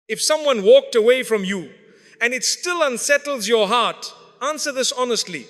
If someone walked away from you and it still unsettles your heart, answer this honestly.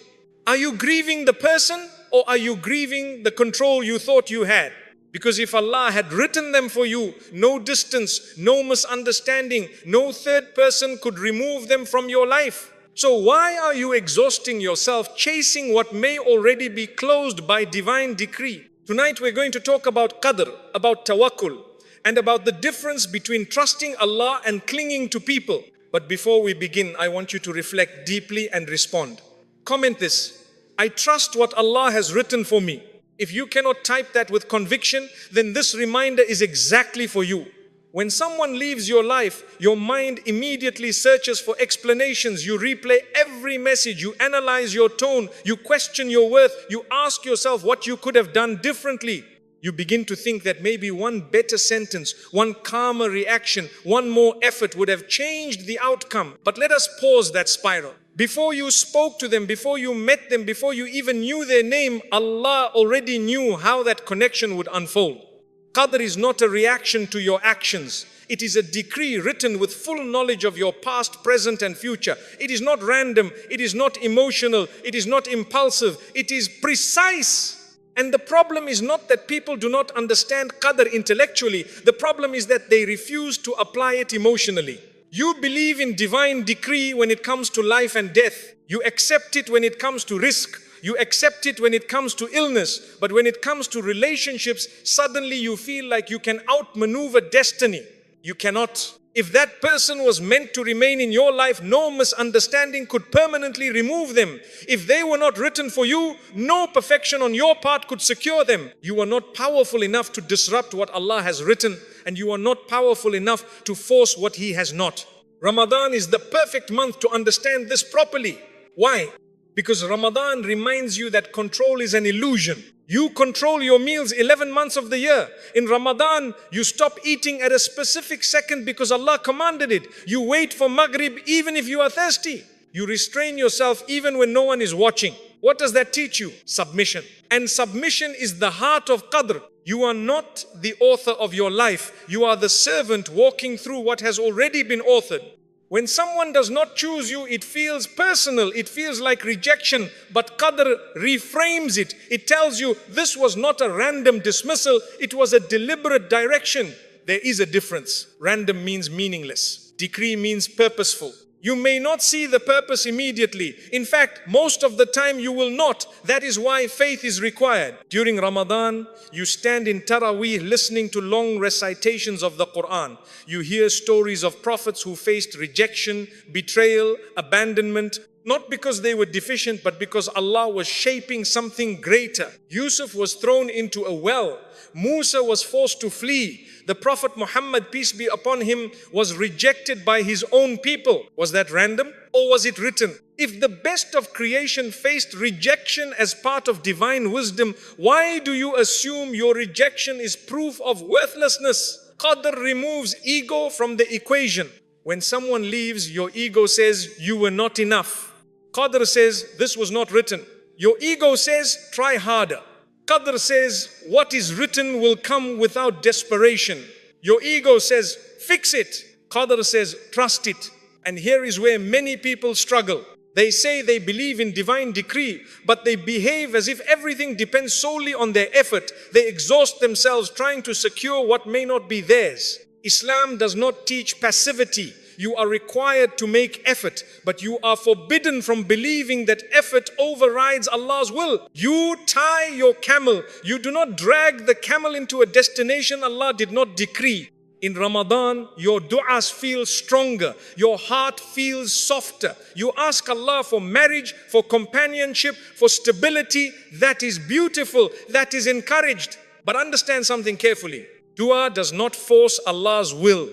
Are you grieving the person or are you grieving the control you thought you had? Because if Allah had written them for you, no distance, no misunderstanding, no third person could remove them from your life. So why are you exhausting yourself chasing what may already be closed by divine decree? Tonight we're going to talk about Qadr, about Tawakkul, and about the difference between trusting Allah and clinging to people. But before we begin, I want you to reflect deeply and respond. Comment this: I trust what Allah has written for me. If you cannot type that with conviction, then this reminder is exactly for you. When someone leaves your life, your mind immediately searches for explanations. You replay every message, you analyze your tone, you question your worth, you ask yourself what you could have done differently. You begin to think that maybe one better sentence, one calmer reaction, one more effort would have changed the outcome. But let us pause that spiral. Before you spoke to them, before you met them, before you even knew their name, Allah already knew how that connection would unfold. Qadr is not a reaction to your actions. It is a decree written with full knowledge of your past, present and future. It is not random, it is not emotional, it is not impulsive, it is precise. And the problem is not that people do not understand Qadr intellectually. The problem is that they refuse to apply it emotionally. You believe in divine decree when it comes to life and death. You accept it when it comes to risk. You accept it when it comes to illness. But when it comes to relationships, suddenly you feel like you can outmaneuver destiny. You cannot. If that person was meant to remain in your life, no misunderstanding could permanently remove them. If they were not written for you, no perfection on your part could secure them. You are not powerful enough to disrupt what Allah has written, and you are not powerful enough to force what He has not. Ramadan is the perfect month to understand this properly. Why? Because Ramadan reminds you that control is an illusion. You control your meals 11 months of the year. In Ramadan, you stop eating at a specific second because Allah commanded it. You wait for Maghrib even if you are thirsty. You restrain yourself even when no one is watching. What does that teach you? Submission. And submission is the heart of Qadr. You are not the author of your life. You are the servant walking through what has already been authored. When someone does not choose you, it feels personal, it feels like rejection, but Qadr reframes it. It tells you this was not a random dismissal, it was a deliberate direction. There is a difference. Random means meaningless. Decree means purposeful. You may not see the purpose immediately. In fact, most of the time you will not. That is why faith is required. During Ramadan, you stand in Taraweeh listening to long recitations of the Quran. You hear stories of prophets who faced rejection, betrayal, abandonment, not because they were deficient, but because Allah was shaping something greater. Yusuf was thrown into a well. Musa was forced to flee. The Prophet Muhammad, peace be upon him, was rejected by his own people. Was that random or was it written? If the best of creation faced rejection as part of divine wisdom, why do you assume your rejection is proof of worthlessness? Qadr removes ego from the equation. When someone leaves, your ego says you were not enough. Qadr says this was not written. Your ego says try harder. Qadr says what is written will come without desperation. Your ego says fix it. Qadr says trust it. And here is where many people struggle. They say they believe in divine decree, but they behave as if everything depends solely on their effort. They exhaust themselves trying to secure what may not be theirs. Islam does not teach passivity. You are required to make effort, but you are forbidden from believing that effort overrides Allah's will. You tie your camel. You do not drag the camel into a destination Allah did not decree. In Ramadan, your du'as feel stronger. Your heart feels softer. You ask Allah for marriage, for companionship, for stability. That is beautiful. That is encouraged. But understand something carefully. Dua does not force Allah's will.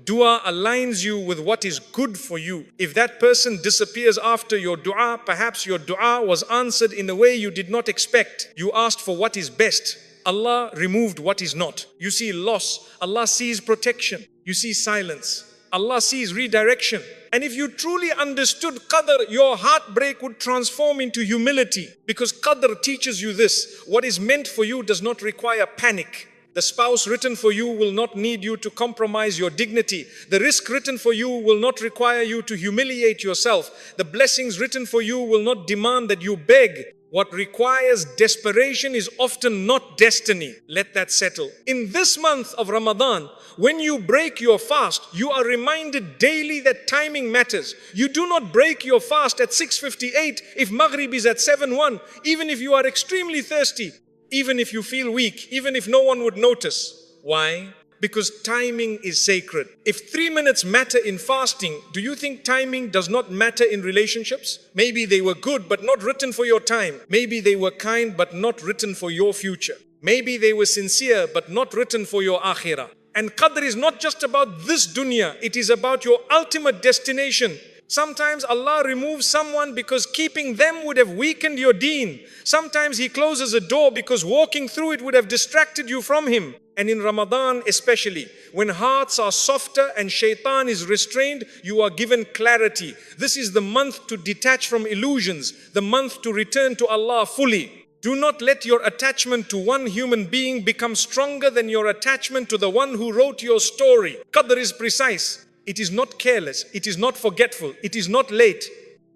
Dua aligns you with what is good for you. If that person disappears after your dua, perhaps your dua was answered in a way you did not expect. You asked for what is best. Allah removed what is not. You see loss. Allah sees protection. You see silence. Allah sees redirection. And if you truly understood Qadr, your heartbreak would transform into humility. Because Qadr teaches you this. What is meant for you does not require panic. The spouse written for you will not need you to compromise your dignity. The risk written for you will not require you to humiliate yourself. The blessings written for you will not demand that you beg. What requires desperation is often not destiny. Let that settle. In this month of Ramadan, when you break your fast, you are reminded daily that timing matters. You do not break your fast at 6:58 if Maghrib is at 7:01, even if you are extremely thirsty, even if you feel weak, even if no one would notice. Why? Because timing is sacred. If 3 minutes matter in fasting, do you think timing does not matter in relationships? Maybe they were good but not written for your time. Maybe they were kind but not written for your future. Maybe they were sincere but not written for your akhirah. And Qadr is not just about this dunya, it is about your ultimate destination. Sometimes Allah removes someone because keeping them would have weakened your deen. Sometimes He closes a door because walking through it would have distracted you from Him. And in Ramadan especially, when hearts are softer and shaitan is restrained, you are given clarity. This is the month to detach from illusions, the month to return to Allah fully. Do not let your attachment to one human being become stronger than your attachment to the one who wrote your story. Qadr is precise. It is not careless. It is not forgetful. It is not late.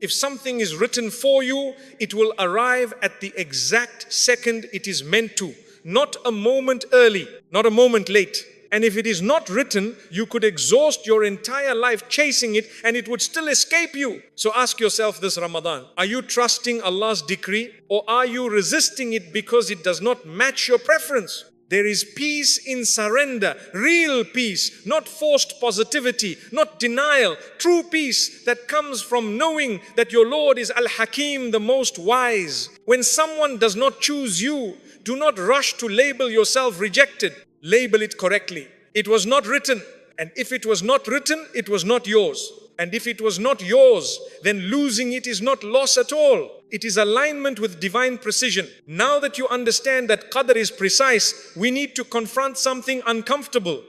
If something is written for you, it will arrive at the exact second it is meant to. Not a moment early, not a moment late. And if it is not written, you could exhaust your entire life chasing it and it would still escape you. So ask yourself this Ramadan, are you trusting Allah's decree or are you resisting it because it does not match your preference? There is peace in surrender, real peace, not forced positivity, not denial, true peace that comes from knowing that your Lord is Al-Hakim, the most wise. When someone does not choose you, do not rush to label yourself rejected. Label it correctly. It was not written. And if it was not written, it was not yours. And if it was not yours, then losing it is not loss at all. It is alignment with divine precision. Now that you understand that Qadr is precise, we need to confront something uncomfortable.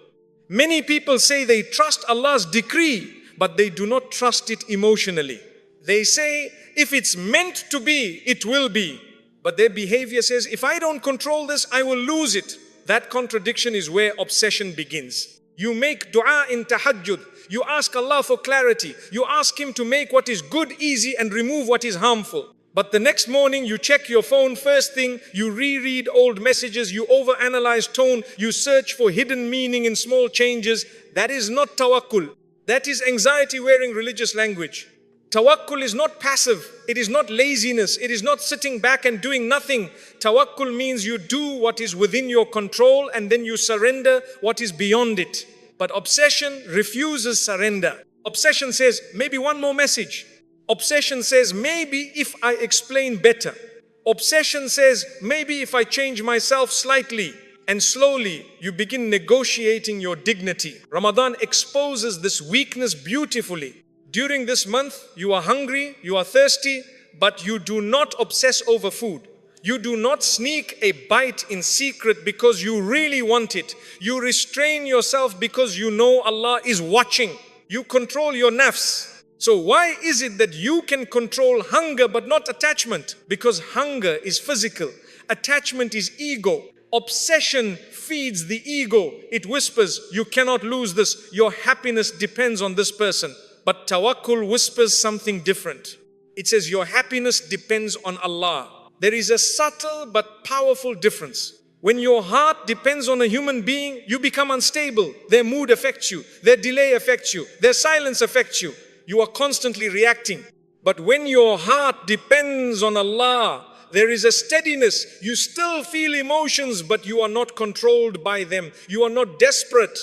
Many people say they trust Allah's decree, but they do not trust it emotionally. They say, if it's meant to be, it will be. But their behavior says, if I don't control this, I will lose it. That contradiction is where obsession begins. You make dua in tahajjud. You ask Allah for clarity. You ask Him to make what is good easy and remove what is harmful. But the next morning you check your phone first thing, you reread old messages, you overanalyze tone, you search for hidden meaning in small changes. That is not tawakkul. That is anxiety wearing religious language. Tawakkul is not passive. It is not laziness. It is not sitting back and doing nothing. Tawakkul means you do what is within your control and then you surrender what is beyond it. But obsession refuses surrender. Obsession says, maybe one more message. Obsession says, maybe if I explain better. Obsession says, maybe if I change myself slightly. And slowly you begin negotiating your dignity. Ramadan exposes this weakness beautifully. During this month, you are hungry, you are thirsty, but you do not obsess over food. You do not sneak a bite in secret because you really want it. You restrain yourself because you know Allah is watching. You control your nafs. So why is it that you can control hunger but not attachment? Because hunger is physical. Attachment is ego. Obsession feeds the ego. It whispers, you cannot lose this. Your happiness depends on this person. But tawakkul whispers something different. It says your happiness depends on Allah. There is a subtle but powerful difference. When your heart depends on a human being, you become unstable. Their mood affects you. Their delay affects you. Their silence affects you. You are constantly reacting. But when your heart depends on Allah, there is a steadiness. You still feel emotions, but you are not controlled by them. You are not desperate.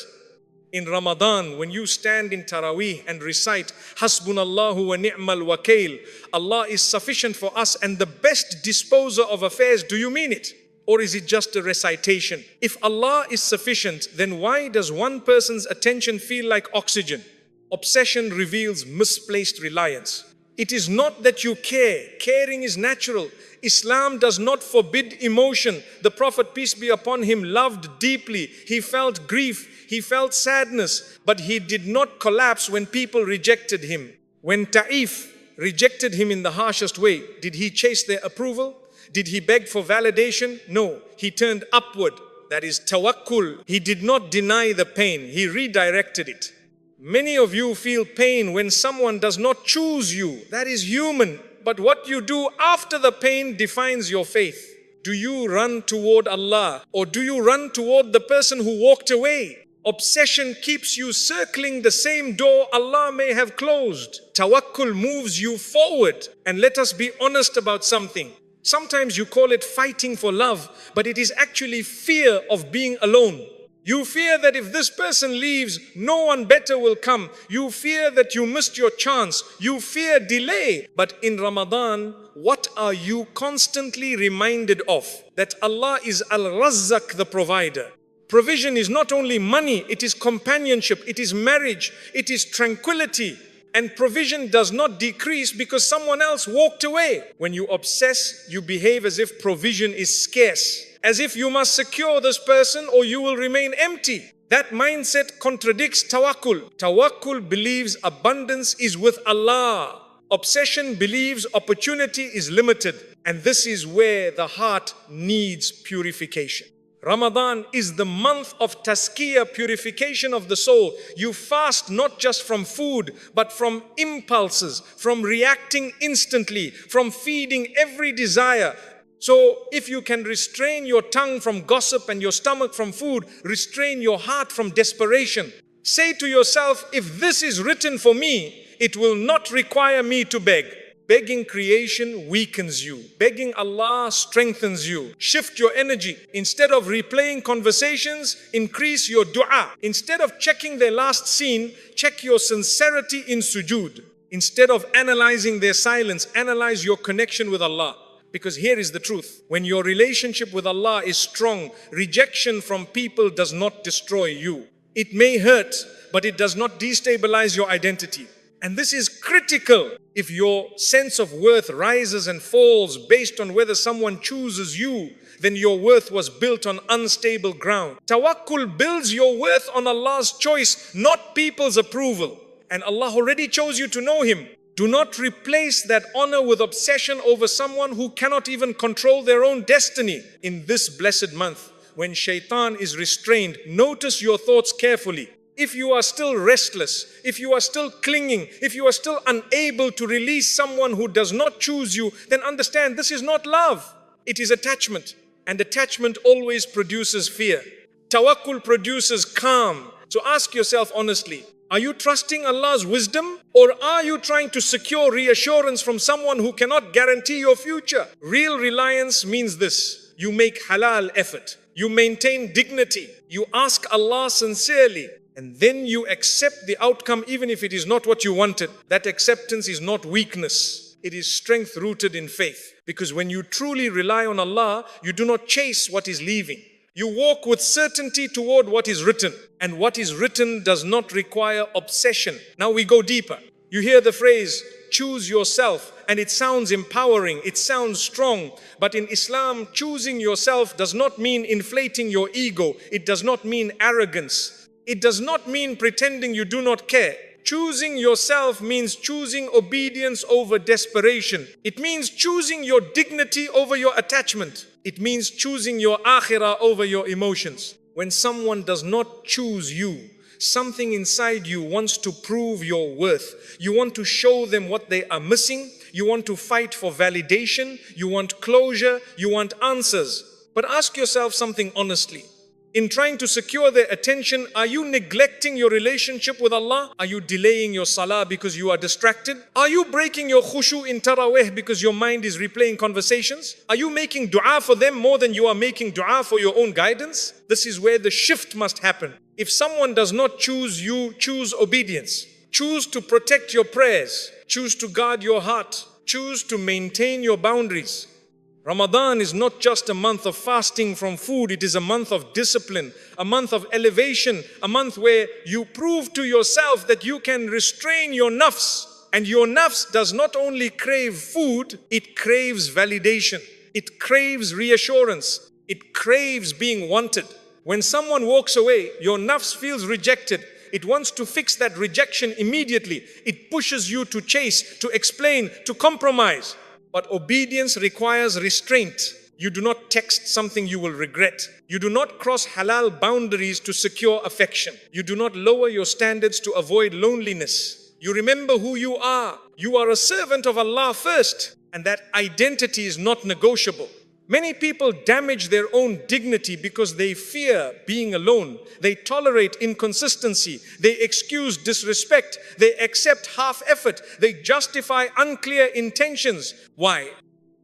In Ramadan, when you stand in Taraweeh and recite Hasbunallahu wa ni'mal wakil, Allah is sufficient for us and the best disposer of affairs, do you mean it? Or is it just a recitation? If Allah is sufficient, then why does one person's attention feel like oxygen? Obsession reveals misplaced reliance. It is not that you care. Caring is natural. Islam does not forbid emotion. The Prophet, peace be upon him, loved deeply. He felt grief. He felt sadness, but he did not collapse when people rejected him. When Ta'if rejected him in the harshest way, did he chase their approval? Did he beg for validation? No, he turned upward. that is tawakkul. He did not deny the pain, he redirected it. Many of you feel pain when someone does not choose you. That is human. But what you do after the pain defines your faith. Do you run toward Allah, or do you run toward the person who walked away? Obsession keeps you circling the same door Allah may have closed. Tawakkul moves you forward. And let us be honest about something. Sometimes you call it fighting for love, but it is actually fear of being alone. You fear that if this person leaves, no one better will come. You fear that you missed your chance. You fear delay. But in Ramadan, what are you constantly reminded of? That Allah is Al-Razzaq, the provider. Provision is not only money, it is companionship, it is marriage, it is tranquility. And provision does not decrease because someone else walked away. When you obsess, you behave as if provision is scarce, as if you must secure this person or you will remain empty. That mindset contradicts tawakkul. Tawakkul believes abundance is with Allah. Obsession believes opportunity is limited. And this is where the heart needs purification. Ramadan is the month of tazkiyah, purification of the soul. You fast not just from food, but from impulses, from reacting instantly, from feeding every desire. So if you can restrain your tongue from gossip and your stomach from food, restrain your heart from desperation. Say to yourself, if this is written for me, it will not require me to beg. Begging creation weakens you. Begging Allah strengthens you. Shift your energy. Instead of replaying conversations, increase your dua. Instead of checking their last scene, check your sincerity in sujood. Instead of analyzing their silence, analyze your connection with Allah. Because here is the truth. When your relationship with Allah is strong, rejection from people does not destroy you. It may hurt, but it does not destabilize your identity. And this is critical. If your sense of worth rises and falls based on whether someone chooses you, then your worth was built on unstable ground. Tawakkul builds your worth on Allah's choice, not people's approval. And Allah already chose you to know Him. Do not replace that honor with obsession over someone who cannot even control their own destiny. In this blessed month, when shaitan is restrained, notice your thoughts carefully. If you are still restless, if you are still clinging, if you are still unable to release someone who does not choose you, then understand this is not love. It is attachment. And attachment always produces fear. Tawakkul produces calm. So ask yourself honestly, are you trusting Allah's wisdom, or are you trying to secure reassurance from someone who cannot guarantee your future? Real reliance means this: you make halal effort, you maintain dignity, you ask Allah sincerely, and then you accept the outcome even if it is not what you wanted. That acceptance is not weakness. It is strength rooted in faith. Because when you truly rely on Allah, you do not chase what is leaving. You walk with certainty toward what is written. And what is written does not require obsession. Now we go deeper. You hear the phrase, choose yourself, and it sounds empowering, it sounds strong. But in Islam, choosing yourself does not mean inflating your ego. It does not mean arrogance. It does not mean pretending you do not care. Choosing yourself means choosing obedience over desperation. It means choosing your dignity over your attachment. It means choosing your akhirah over your emotions. When someone does not choose you, something inside you wants to prove your worth. You want to show them what they are missing. You want to fight for validation. You want closure. You want answers. But ask yourself something honestly. In trying to secure their attention, are you neglecting your relationship with Allah? Are you delaying your salah because you are distracted? Are you breaking your khushu in tarawih because your mind is replaying conversations? Are you making dua for them more than you are making dua for your own guidance? This is where the shift must happen. If someone does not choose you, choose obedience. Choose to protect your prayers. Choose to guard your heart. Choose to maintain your boundaries. Ramadan is not just a month of fasting from food, it is a month of discipline, a month of elevation, a month where you prove to yourself that you can restrain your nafs. And your nafs does not only crave food, it craves validation, it craves reassurance, it craves being wanted. When someone walks away, your nafs feels rejected. It wants to fix that rejection immediately. It pushes you to chase, to explain, to compromise. But obedience requires restraint. You do not text something you will regret. You do not cross halal boundaries to secure affection. You do not lower your standards to avoid loneliness. You remember who you are. You are a servant of Allah first, and that identity is not negotiable. Many people damage their own dignity because they fear being alone. They tolerate inconsistency. They excuse disrespect. They accept half effort. They justify unclear intentions. Why?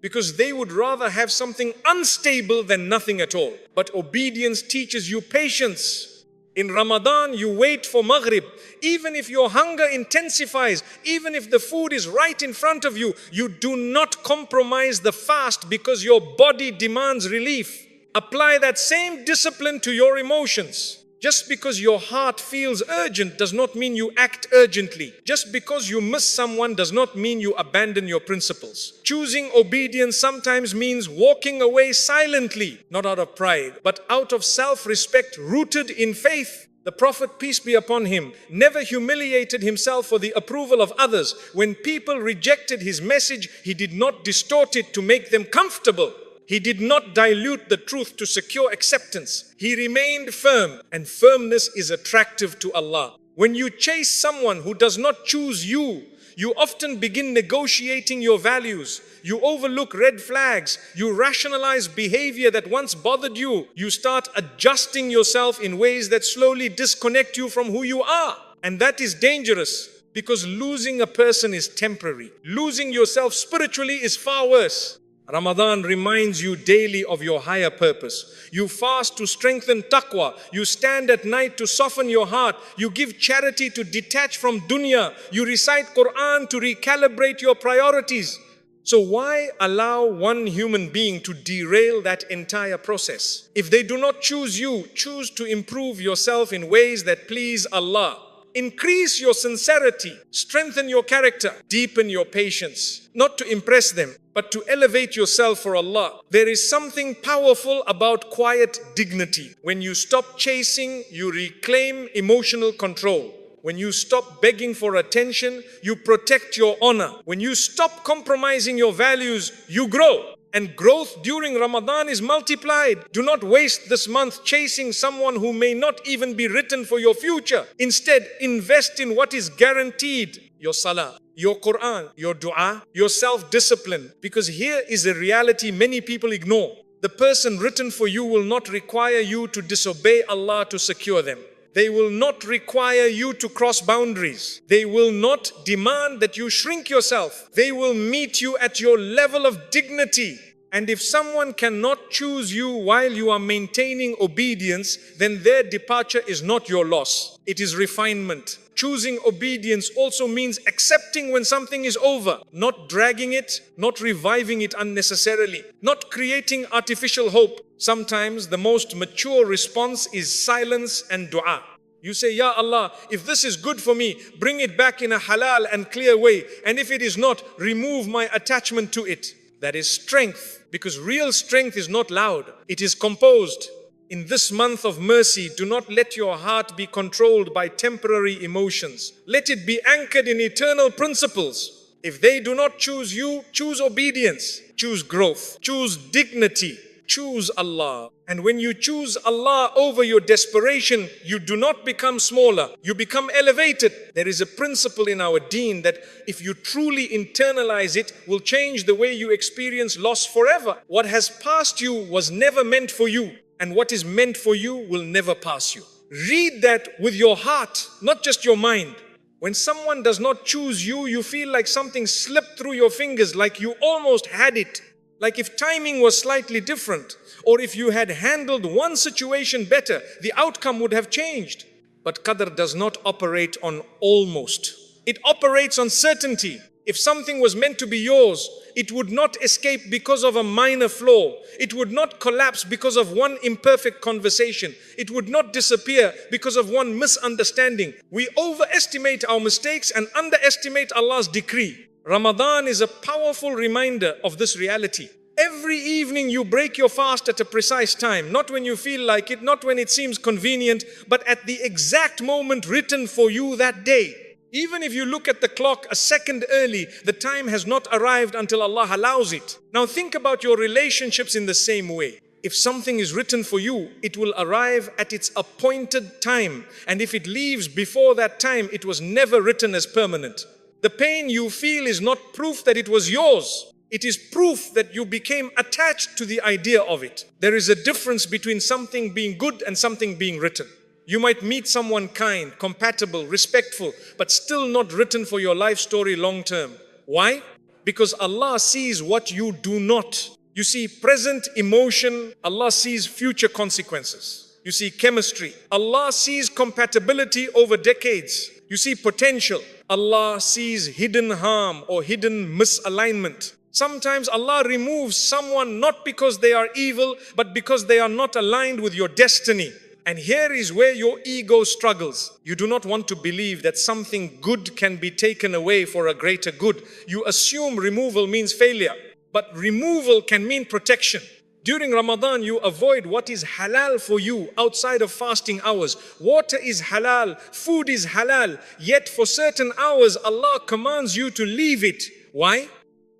Because they would rather have something unstable than nothing at all. But obedience teaches you patience. In Ramadan, you wait for Maghrib. Even if your hunger intensifies, even if the food is right in front of you, you do not compromise the fast because your body demands relief. Apply that same discipline to your emotions. Just because your heart feels urgent does not mean you act urgently. Just because you miss someone does not mean you abandon your principles. Choosing obedience sometimes means walking away silently, not out of pride, but out of self-respect rooted in faith. The Prophet, peace be upon him, never humiliated himself for the approval of others. When people rejected his message, he did not distort it to make them comfortable. He did not dilute the truth to secure acceptance. He remained firm, and firmness is attractive to Allah. When you chase someone who does not choose you, you often begin negotiating your values. You overlook red flags. You rationalize behavior that once bothered you. You start adjusting yourself in ways that slowly disconnect you from who you are. And that is dangerous, because losing a person is temporary. Losing yourself spiritually is far worse. Ramadan reminds you daily of your higher purpose. You fast to strengthen taqwa. You stand at night to soften your heart. You give charity to detach from dunya. You recite Quran to recalibrate your priorities. So why allow one human being to derail that entire process? If they do not choose you, choose to improve yourself in ways that please Allah. Increase your sincerity, strengthen your character, deepen your patience, not to impress them, but to elevate yourself for Allah. There is something powerful about quiet dignity. When you stop chasing, you reclaim emotional control. When you stop begging for attention, you protect your honor. When you stop compromising your values, you grow. And growth during Ramadan is multiplied. Do not waste this month chasing someone who may not even be written for your future. Instead, invest in what is guaranteed: your salah, your Quran, your dua, your self-discipline. Because here is a reality many people ignore. The person written for you will not require you to disobey Allah to secure them. They will not require you to cross boundaries. They will not demand that you shrink yourself. They will meet you at your level of dignity. And if someone cannot choose you while you are maintaining obedience, then their departure is not your loss. It is refinement. Choosing obedience also means accepting when something is over, not dragging it, not reviving it unnecessarily, not creating artificial hope. Sometimes the most mature response is silence and dua. You say, Ya Allah, if this is good for me, bring it back in a halal and clear way. And if it is not, remove my attachment to it. That is strength, because real strength is not loud. It is composed. In this month of mercy, do not let your heart be controlled by temporary emotions. Let it be anchored in eternal principles. If they do not choose you, choose obedience, choose growth, choose dignity, choose Allah. And when you choose Allah over your desperation, you do not become smaller, you become elevated. There is a principle in our deen that if you truly internalize it, will change the way you experience loss forever. What has passed you was never meant for you. And what is meant for you will never pass you. Read that with your heart, not just your mind. When someone does not choose you, you feel like something slipped through your fingers, like you almost had it. Like if timing was slightly different, or if you had handled one situation better, the outcome would have changed. But Qadr does not operate on almost. It operates on certainty. If something was meant to be yours, it would not escape because of a minor flaw. It would not collapse because of one imperfect conversation. It would not disappear because of one misunderstanding. We overestimate our mistakes and underestimate Allah's decree. Ramadan is a powerful reminder of this reality. Every evening you break your fast at a precise time, not when you feel like it, not when it seems convenient, but at the exact moment written for you that day. Even if you look at the clock a second early, the time has not arrived until Allah allows it. Now think about your relationships in the same way. If something is written for you, it will arrive at its appointed time. And if it leaves before that time, it was never written as permanent. The pain you feel is not proof that it was yours. It is proof that you became attached to the idea of it. There is a difference between something being good and something being written. You might meet someone kind, compatible, respectful, but still not written for your life story long term. Why? Because Allah sees what you do not. You see present emotion, Allah sees future consequences. You see chemistry, Allah sees compatibility over decades. You see potential, Allah sees hidden harm or hidden misalignment. Sometimes Allah removes someone not because they are evil, but because they are not aligned with your destiny. And here is where your ego struggles. You do not want to believe that something good can be taken away for a greater good. You assume removal means failure. But removal can mean protection. During Ramadan, you avoid what is halal for you outside of fasting hours. Water is halal, food is halal. Yet for certain hours, Allah commands you to leave it. Why?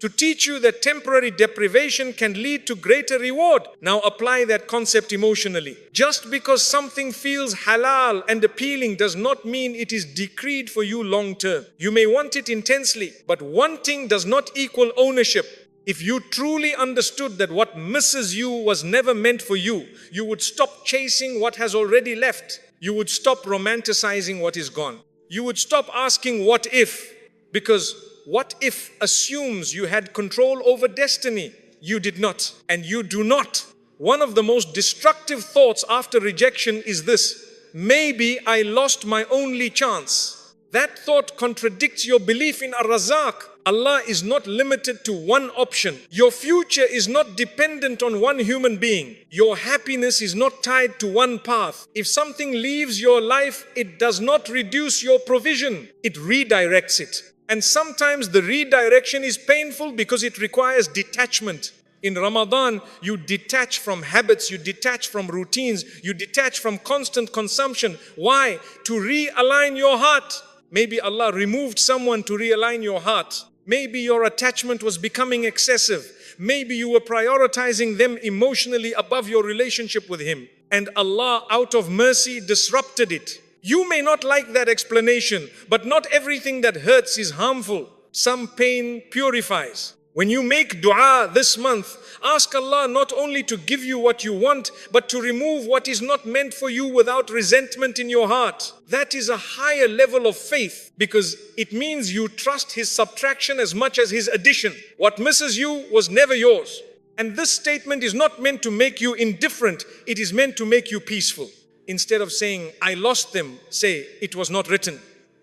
To teach you that temporary deprivation can lead to greater reward. Now apply that concept emotionally. Just because something feels halal and appealing does not mean it is decreed for you long term. You may want it intensely, but wanting does not equal ownership. If you truly understood that what misses you was never meant for you, you would stop chasing what has already left. You would stop romanticizing what is gone. You would stop asking what if, because what if assumes you had control over destiny. You did not, and you do not. One of the most destructive thoughts after rejection is this: maybe I lost my only chance. That thought contradicts your belief in Ar-Razzaq. Allah is not limited to one option. Your future is not dependent on one human being. Your happiness is not tied to one path. If something leaves your life, it does not reduce your provision. It redirects it. And sometimes the redirection is painful because it requires detachment. In Ramadan, you detach from habits, you detach from routines, you detach from constant consumption. Why? To realign your heart. Maybe Allah removed someone to realign your heart. Maybe your attachment was becoming excessive. Maybe you were prioritizing them emotionally above your relationship with Him. And Allah, out of mercy, disrupted it. You may not like that explanation, but not everything that hurts is harmful. Some pain purifies. When you make dua this month, ask Allah not only to give you what you want, but to remove what is not meant for you without resentment in your heart. That is a higher level of faith, because it means you trust His subtraction as much as His addition. What misses you was never yours. And this statement is not meant to make you indifferent, it is meant to make you peaceful. Instead of saying, I lost them, say, it was not written.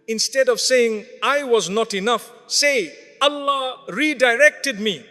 Instead of saying, I was not enough, say, Allah redirected me.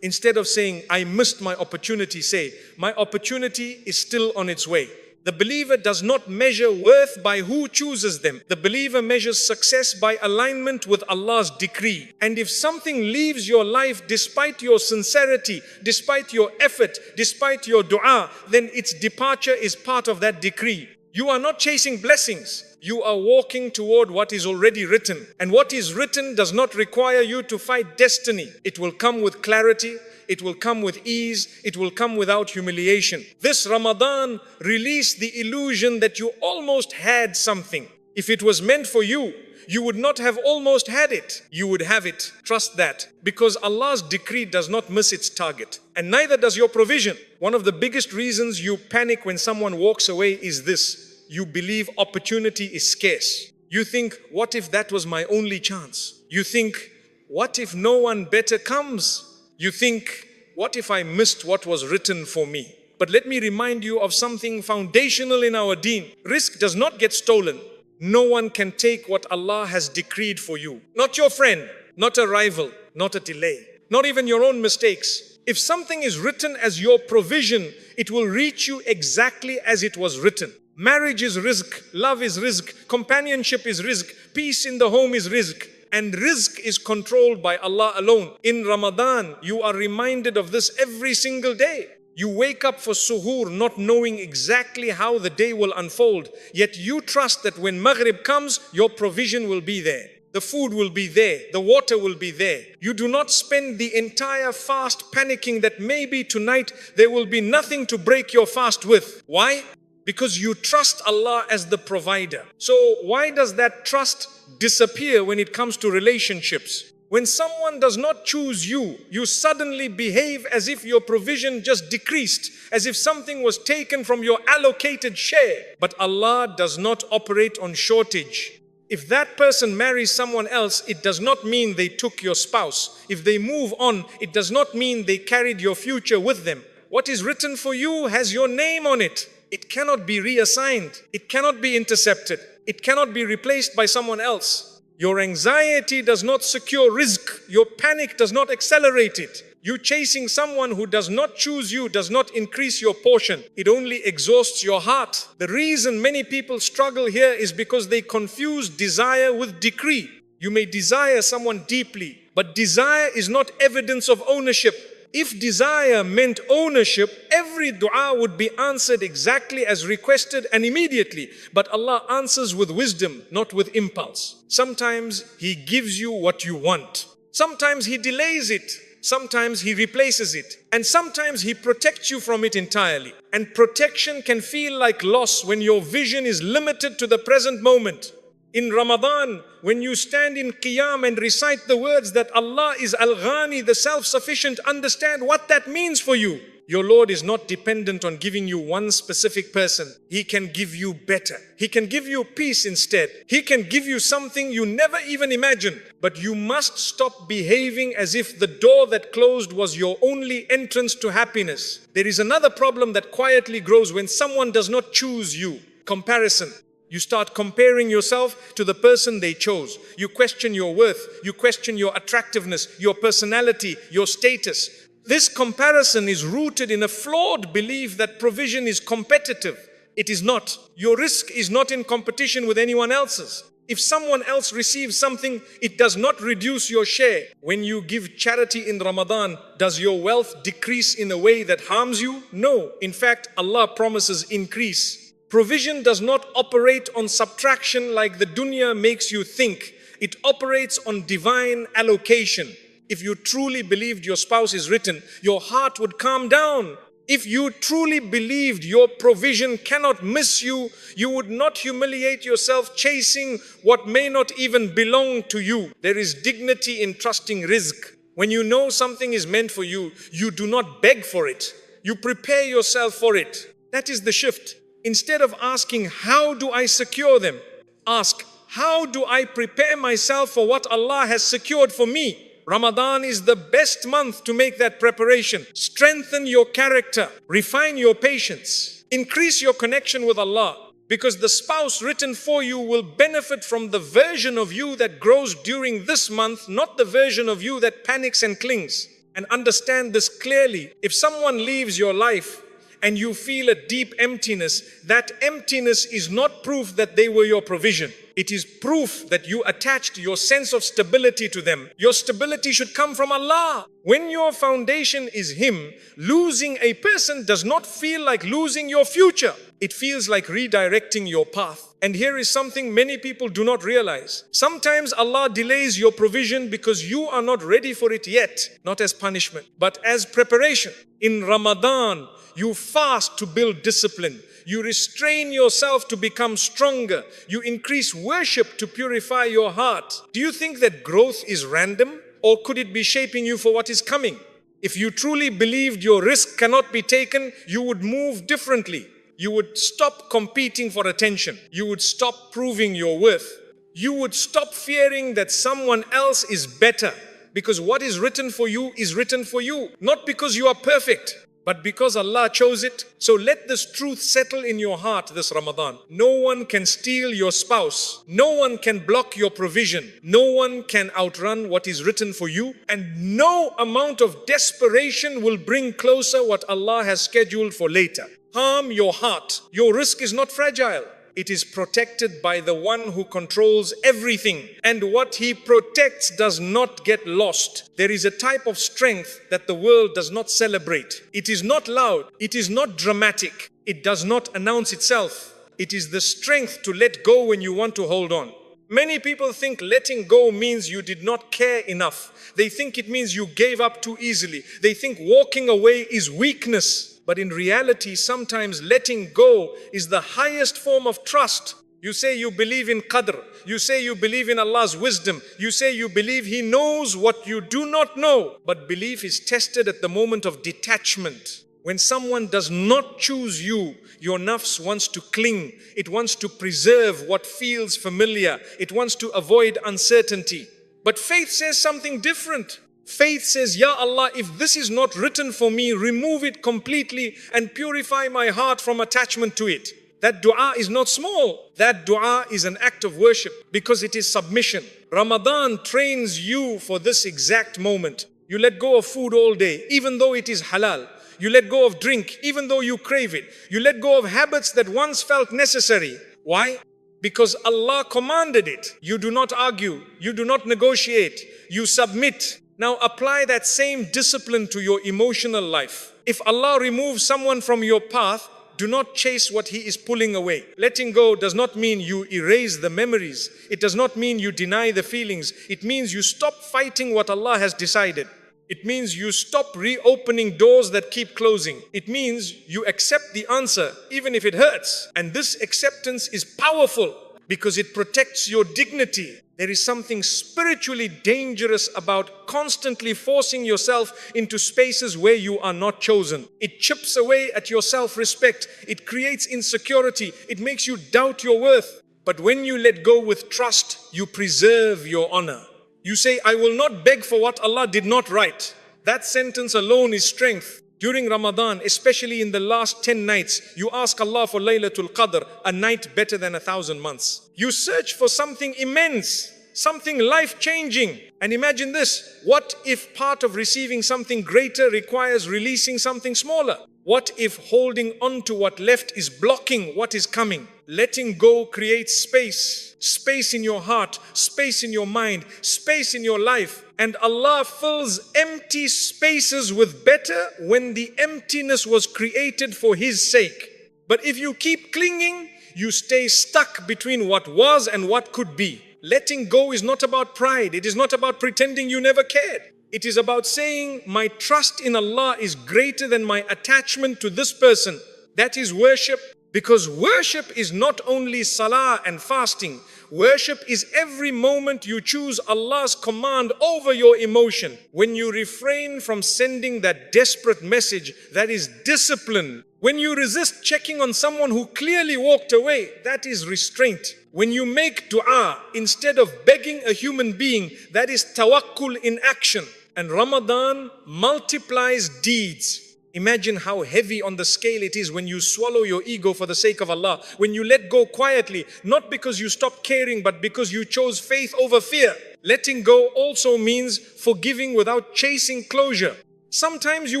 Instead of saying, I missed my opportunity, say, my opportunity is still on its way. The believer does not measure worth by who chooses them. The believer measures success by alignment with Allah's decree. And if something leaves your life despite your sincerity, despite your effort, despite your dua, then its departure is part of that decree. You are not chasing blessings. You are walking toward what is already written. And what is written does not require you to fight destiny. It will come with clarity. It will come with ease. It will come without humiliation. This Ramadan, release the illusion that you almost had something. If it was meant for you, you would not have almost had it. You would have it. Trust that. Because Allah's decree does not miss its target. And neither does your provision. One of the biggest reasons you panic when someone walks away is this. You believe opportunity is scarce. You think, what if that was my only chance? You think, what if no one better comes? You think, what if I missed what was written for me? But let me remind you of something foundational in our deen. Risk does not get stolen. No one can take what Allah has decreed for you. Not your friend, not a rival, not a delay, not even your own mistakes. If something is written as your provision, it will reach you exactly as it was written. Marriage is rizq, love is rizq, companionship is rizq, peace in the home is rizq. And rizq is controlled by Allah alone. In Ramadan, you are reminded of this every single day. You wake up for suhoor not knowing exactly how the day will unfold. Yet you trust that when Maghrib comes, your provision will be there. The food will be there. The water will be there. You do not spend the entire fast panicking that maybe tonight there will be nothing to break your fast with. Why? Because you trust Allah as the provider. So why does that trust disappear when it comes to relationships? When someone does not choose you, you suddenly behave as if your provision just decreased, as if something was taken from your allocated share. But Allah does not operate on shortage. If that person marries someone else, it does not mean they took your spouse. If they move on, it does not mean they carried your future with them. What is written for you has your name on it. It cannot be reassigned. It cannot be intercepted. It cannot be replaced by someone else. Your anxiety does not secure rizq. Your panic does not accelerate it. You chasing someone who does not choose you does not increase your portion. It only exhausts your heart. The reason many people struggle here is because they confuse desire with decree. You may desire someone deeply, but desire is not evidence of ownership. If desire meant ownership, every dua would be answered exactly as requested and immediately. But Allah answers with wisdom, not with impulse. Sometimes He gives you what you want. Sometimes He delays it. Sometimes He replaces it. And sometimes He protects you from it entirely. And protection can feel like loss when your vision is limited to the present moment. In Ramadan, when you stand in Qiyam and recite the words that Allah is Al-Ghani, the self-sufficient, understand what that means for you. Your Lord is not dependent on giving you one specific person. He can give you better. He can give you peace instead. He can give you something you never even imagined. But you must stop behaving as if the door that closed was your only entrance to happiness. There is another problem that quietly grows when someone does not choose you. Comparison. You start comparing yourself to the person they chose. You question your worth. You question your attractiveness, your personality, your status. This comparison is rooted in a flawed belief that provision is competitive. It is not. Your risk is not in competition with anyone else's. If someone else receives something, it does not reduce your share. When you give charity in Ramadan, does your wealth decrease in a way that harms you? No. In fact, Allah promises increase. Provision does not operate on subtraction like the dunya makes you think. It operates on divine allocation. If you truly believed your spouse is written, your heart would calm down. If you truly believed your provision cannot miss you, you would not humiliate yourself chasing what may not even belong to you. There is dignity in trusting rizq. When you know something is meant for you, you do not beg for it. You prepare yourself for it. That is the shift. Instead of asking, how do I secure them? Ask, how do I prepare myself for what Allah has secured for me? Ramadan is the best month to make that preparation. Strengthen your character. Refine your patience. Increase your connection with Allah. Because the spouse written for you will benefit from the version of you that grows during this month, not the version of you that panics and clings. And understand this clearly. If someone leaves your life, and you feel a deep emptiness, that emptiness is not proof that they were your provision. It is proof that you attached your sense of stability to them. Your stability should come from Allah. When your foundation is Him, losing a person does not feel like losing your future. It feels like redirecting your path. And here is something many people do not realize. Sometimes Allah delays your provision because you are not ready for it yet, not as punishment, but as preparation. In Ramadan, you fast to build discipline. You restrain yourself to become stronger. You increase worship to purify your heart. Do you think that growth is random? Or could it be shaping you for what is coming? If you truly believed your risk cannot be taken, you would move differently. You would stop competing for attention. You would stop proving your worth. You would stop fearing that someone else is better. Because what is written for you is written for you. Not because you are perfect, but because Allah chose it. So let this truth settle in your heart this Ramadan. No one can steal your spouse. No one can block your provision. No one can outrun what is written for you. And no amount of desperation will bring closer what Allah has scheduled for later. Calm your heart. Your risk is not fragile. It is protected by the one who controls everything. And what He protects does not get lost. There is a type of strength that the world does not celebrate. It is not loud. It is not dramatic. It does not announce itself. It is the strength to let go when you want to hold on. Many people think letting go means you did not care enough. They think it means you gave up too easily. They think walking away is weakness. But in reality, sometimes letting go is the highest form of trust. You say you believe in Qadr. You say you believe in Allah's wisdom. You say you believe He knows what you do not know. But belief is tested at the moment of detachment. When someone does not choose you, your nafs wants to cling. It wants to preserve what feels familiar. It wants to avoid uncertainty. But faith says something different. Faith says, Ya Allah, if this is not written for me, remove it completely and purify my heart from attachment to it. That dua is not small. That dua is an act of worship because it is submission. Ramadan trains you for this exact moment. You let go of food all day, even though it is halal. You let go of drink, even though you crave it. You let go of habits that once felt necessary. Why? Because Allah commanded it. You do not argue. You do not negotiate. You submit. Now apply that same discipline to your emotional life. If Allah removes someone from your path, do not chase what He is pulling away. Letting go does not mean you erase the memories. It does not mean you deny the feelings. It means you stop fighting what Allah has decided. It means you stop reopening doors that keep closing. It means you accept the answer, even if it hurts. And this acceptance is powerful because it protects your dignity. There is something spiritually dangerous about constantly forcing yourself into spaces where you are not chosen. It chips away at your self-respect. It creates insecurity. It makes you doubt your worth. But when you let go with trust, you preserve your honor. You say, I will not beg for what Allah did not write. That sentence alone is strength. During Ramadan, especially in the last 10 nights, you ask Allah for Laylatul Qadr, a night better than 1,000 months. You search for something immense, something life-changing. And imagine this, what if part of receiving something greater requires releasing something smaller? What if holding on to what left is blocking what is coming? Letting go creates space. Space in your heart, space in your mind, space in your life. And Allah fills empty spaces with better when the emptiness was created for His sake. But if you keep clinging, you stay stuck between what was and what could be. Letting go is not about pride. It is not about pretending you never cared. It is about saying, my trust in Allah is greater than my attachment to this person. That is worship. Because worship is not only salah and fasting. Worship is every moment you choose Allah's command over your emotion. When you refrain from sending that desperate message, that is discipline. When you resist checking on someone who clearly walked away, that is restraint. When you make dua instead of begging a human being, that is tawakkul in action. And Ramadan multiplies deeds. Imagine how heavy on the scale it is when you swallow your ego for the sake of Allah. When you let go quietly, not because you stopped caring, but because you chose faith over fear. Letting go also means forgiving without chasing closure. Sometimes you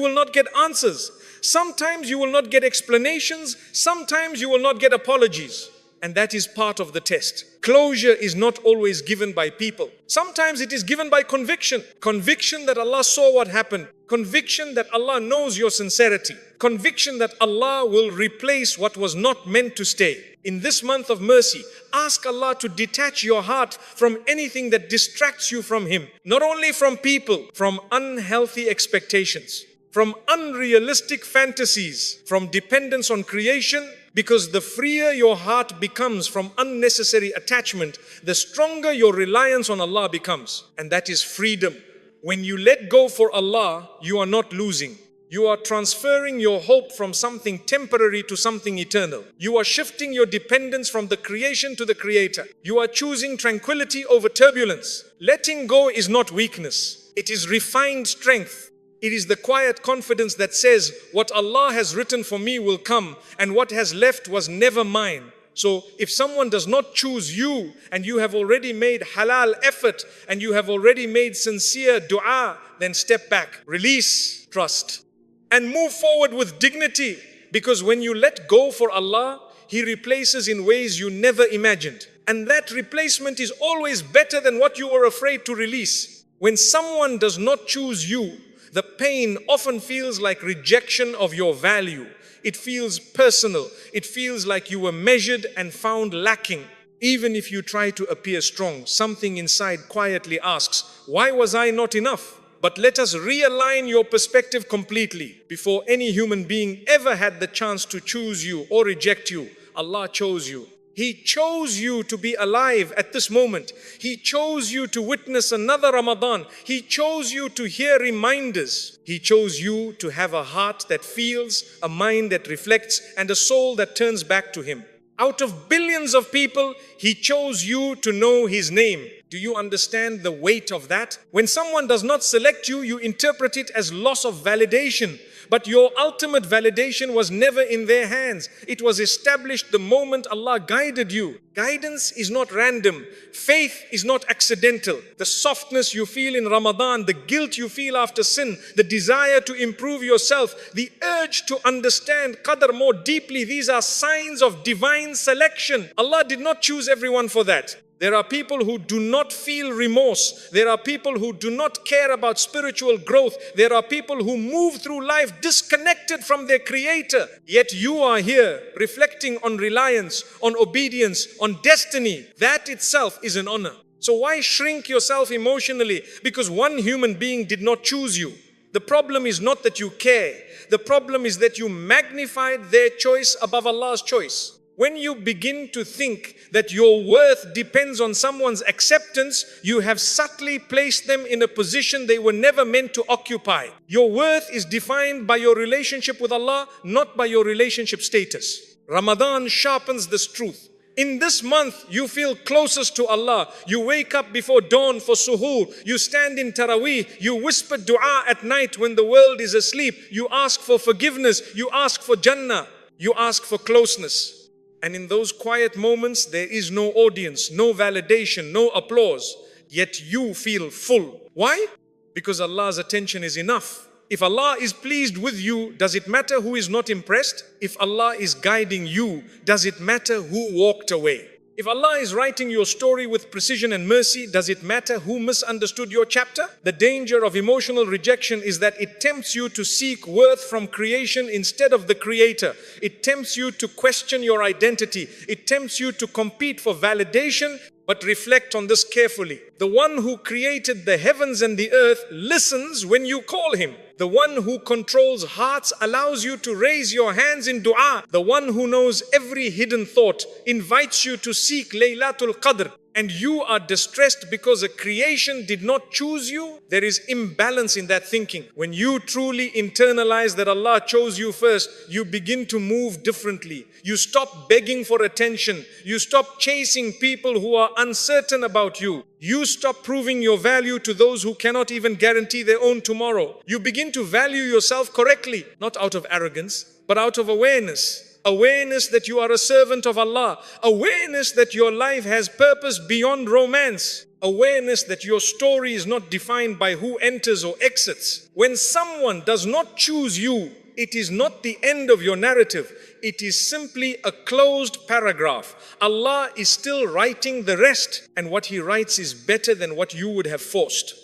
will not get answers. Sometimes you will not get explanations. Sometimes you will not get apologies. And that is part of the test. Closure is not always given by people. Sometimes it is given by conviction. Conviction that Allah saw what happened. Conviction that Allah knows your sincerity. Conviction that Allah will replace what was not meant to stay. In this month of mercy, ask Allah to detach your heart from anything that distracts you from Him. Not only from people, from unhealthy expectations, from unrealistic fantasies, from dependence on creation. Because the freer your heart becomes from unnecessary attachment, the stronger your reliance on Allah becomes. And that is freedom. When you let go for Allah, you are not losing. You are transferring your hope from something temporary to something eternal. You are shifting your dependence from the creation to the Creator. You are choosing tranquility over turbulence. Letting go is not weakness. It is refined strength. It is the quiet confidence that says, what Allah has written for me will come, and what has left was never mine. So if someone does not choose you, and you have already made halal effort, and you have already made sincere dua, then step back, release trust, and move forward with dignity. Because when you let go for Allah, He replaces in ways you never imagined. And that replacement is always better than what you were afraid to release. When someone does not choose you, the pain often feels like rejection of your value. It feels personal. It feels like you were measured and found lacking. Even if you try to appear strong, something inside quietly asks, why was I not enough? But let us realign your perspective completely. Before any human being ever had the chance to choose you or reject you, Allah chose you. He chose you to be alive at this moment. He chose you to witness another Ramadan. He chose you to hear reminders. He chose you to have a heart that feels, a mind that reflects, and a soul that turns back to Him. Out of billions of people, He chose you to know His name. Do you understand the weight of that? When someone does not select you, you interpret it as loss of validation. But your ultimate validation was never in their hands. It was established the moment Allah guided you. Guidance is not random. Faith is not accidental. The softness you feel in Ramadan, the guilt you feel after sin, the desire to improve yourself, the urge to understand Qadr more deeply, these are signs of divine selection. Allah did not choose everyone for that. There are people who do not feel remorse. There are people who do not care about spiritual growth. There are people who move through life disconnected from their Creator. Yet you are here reflecting on reliance, on obedience, on destiny. That itself is an honor. So why shrink yourself emotionally because one human being did not choose you? The problem is not that you care. The problem is that you magnified their choice above Allah's choice. When you begin to think that your worth depends on someone's acceptance, you have subtly placed them in a position they were never meant to occupy. Your worth is defined by your relationship with Allah, not by your relationship status. Ramadan sharpens this truth. In this month, you feel closest to Allah. You wake up before dawn for suhoor. You stand in Taraweeh. You whisper dua at night when the world is asleep. You ask for forgiveness. You ask for Jannah. You ask for closeness. And in those quiet moments, there is no audience, no validation, no applause. Yet you feel full. Why? Because Allah's attention is enough. If Allah is pleased with you, does it matter who is not impressed? If Allah is guiding you, does it matter who walked away? If Allah is writing your story with precision and mercy, does it matter who misunderstood your chapter? The danger of emotional rejection is that it tempts you to seek worth from creation instead of the Creator. It tempts you to question your identity. It tempts you to compete for validation. But reflect on this carefully. The one who created the heavens and the earth listens when you call Him. The one who controls hearts allows you to raise your hands in dua. The one who knows every hidden thought invites you to seek Laylatul Qadr. And you are distressed because a creation did not choose you. There is imbalance in that thinking. When you truly internalize that Allah chose you first, you begin to move differently. You stop begging for attention. You stop chasing people who are uncertain about you. You stop proving your value to those who cannot even guarantee their own tomorrow. You begin to value yourself correctly, not out of arrogance, but out of awareness. Awareness that you are a servant of Allah. Awareness that your life has purpose beyond romance. Awareness that your story is not defined by who enters or exits. When someone does not choose you, it is not the end of your narrative. It is simply a closed paragraph. Allah is still writing the rest, and what He writes is better than what you would have forced.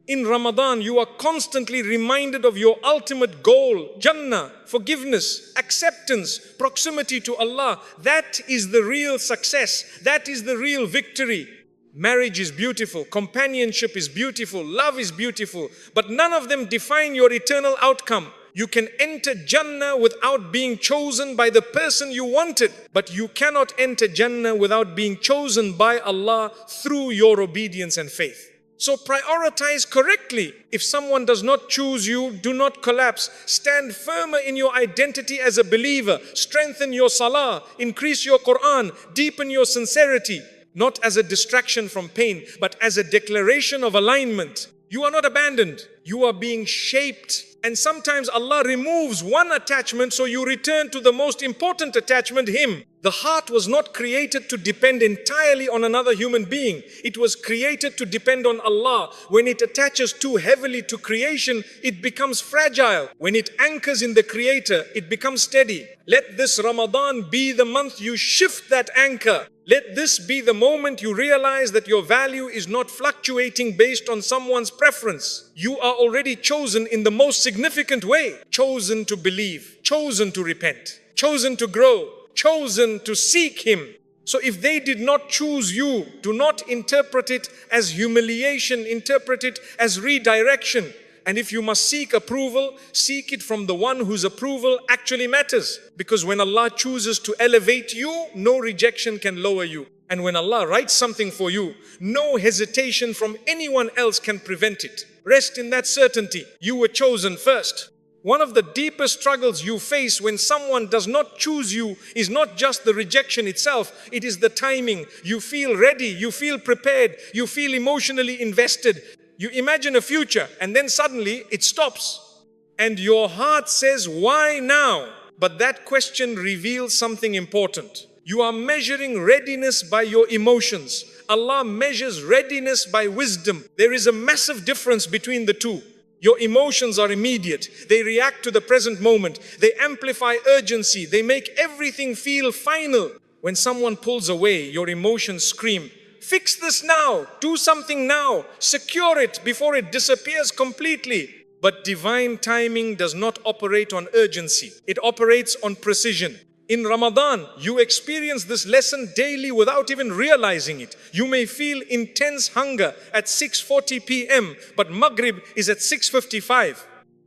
In Ramadan, you are constantly reminded of your ultimate goal, Jannah, forgiveness, acceptance, proximity to Allah. That is the real success. That is the real victory. Marriage is beautiful, companionship is beautiful, love is beautiful, but none of them define your eternal outcome. You can enter Jannah without being chosen by the person you wanted, but you cannot enter Jannah without being chosen by Allah through your obedience and faith. So prioritize correctly. If someone does not choose you, do not collapse. Stand firmer in your identity as a believer. Strengthen your salah, increase your Quran, deepen your sincerity. Not as a distraction from pain, but as a declaration of alignment. You are not abandoned. You are being shaped. And sometimes Allah removes one attachment so you return to the most important attachment, Him. The heart was not created to depend entirely on another human being. It was created to depend on Allah. When it attaches too heavily to creation, it becomes fragile. When it anchors in the Creator, it becomes steady. Let this Ramadan be the month you shift that anchor. Let this be the moment you realize that your value is not fluctuating based on someone's preference. You are already chosen in the most significant way. Chosen to believe, chosen to repent, chosen to grow, chosen to seek Him. So if they did not choose you, do not interpret it as humiliation, interpret it as redirection. And if you must seek approval, seek it from the one whose approval actually matters. Because when Allah chooses to elevate you, no rejection can lower you. And when Allah writes something for you, no hesitation from anyone else can prevent it. Rest in that certainty. You were chosen first. One of the deepest struggles you face when someone does not choose you is not just the rejection itself, it is the timing. You feel ready, you feel prepared, you feel emotionally invested. You imagine a future and then suddenly it stops. And your heart says, why now? But that question reveals something important. You are measuring readiness by your emotions. Allah measures readiness by wisdom. There is a massive difference between the two. Your emotions are immediate. They react to the present moment. They amplify urgency. They make everything feel final. When someone pulls away, your emotions scream, fix this now, do something now, secure it before it disappears completely. But divine timing does not operate on urgency. It operates on precision. In Ramadan, you experience this lesson daily without even realizing it. You may feel intense hunger at 6:40 p.m., but Maghrib is at 6:55.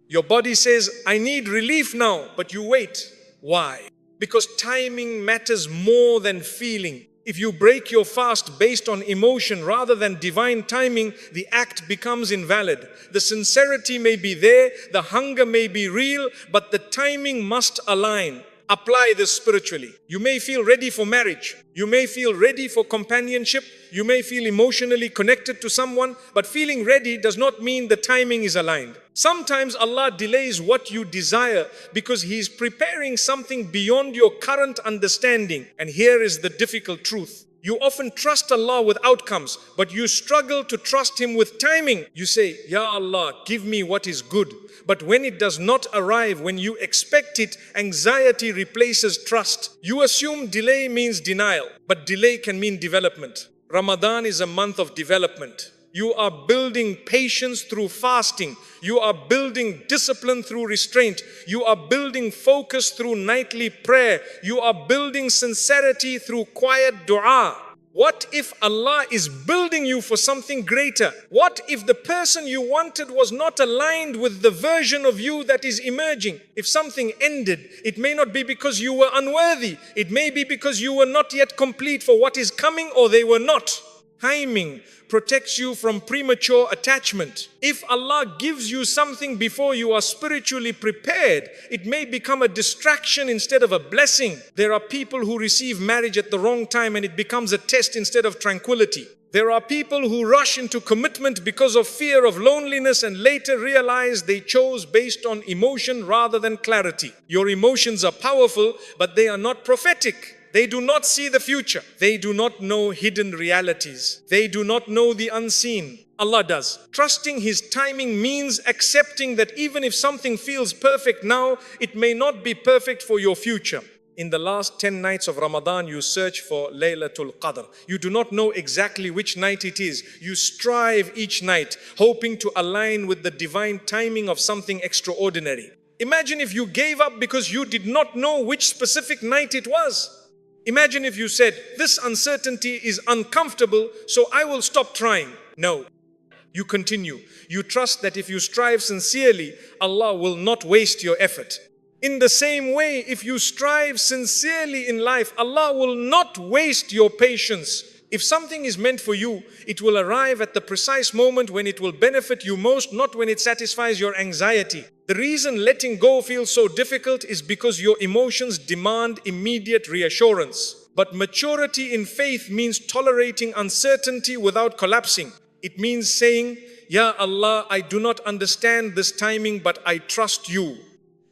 Your body says, I need relief now, but you wait. Why? Because timing matters more than feeling. If you break your fast based on emotion rather than divine timing, the act becomes invalid. The sincerity may be there, the hunger may be real, but the timing must align. Apply this spiritually. You may feel ready for marriage. You may feel ready for companionship. You may feel emotionally connected to someone, but feeling ready does not mean the timing is aligned. Sometimes Allah delays what you desire because He is preparing something beyond your current understanding. And here is the difficult truth. You often trust Allah with outcomes, but you struggle to trust Him with timing. You say, Ya Allah, give me what is good. But when it does not arrive when you expect it, anxiety replaces trust. You assume delay means denial, but delay can mean development. Ramadan is a month of development. You are building patience through fasting. You are building discipline through restraint. You are building focus through nightly prayer. You are building sincerity through quiet dua. What if Allah is building you for something greater? What if the person you wanted was not aligned with the version of you that is emerging? If something ended, it may not be because you were unworthy. It may be because you were not yet complete for what is coming, or they were not. Timing protects you from premature attachment. If Allah gives you something before you are spiritually prepared, it may become a distraction instead of a blessing. There are people who receive marriage at the wrong time and it becomes a test instead of tranquility. There are people who rush into commitment because of fear of loneliness and later realize they chose based on emotion rather than clarity. Your emotions are powerful, but they are not prophetic. They do not see the future. They do not know hidden realities. They do not know the unseen. Allah does. Trusting His timing means accepting that even if something feels perfect now, it may not be perfect for your future. In the last 10 nights of Ramadan, you search for Laylatul Qadr. You do not know exactly which night it is. You strive each night, hoping to align with the divine timing of something extraordinary. Imagine if you gave up because you did not know which specific night it was. Imagine if you said, this uncertainty is uncomfortable, so I will stop trying. No. You continue. You trust that if you strive sincerely, Allah will not waste your effort. In the same way, if you strive sincerely in life, Allah will not waste your patience. If something is meant for you, it will arrive at the precise moment when it will benefit you most, not when it satisfies your anxiety. The reason letting go feels so difficult is because your emotions demand immediate reassurance. But maturity in faith means tolerating uncertainty without collapsing. It means saying, Ya Allah, I do not understand this timing, but I trust you.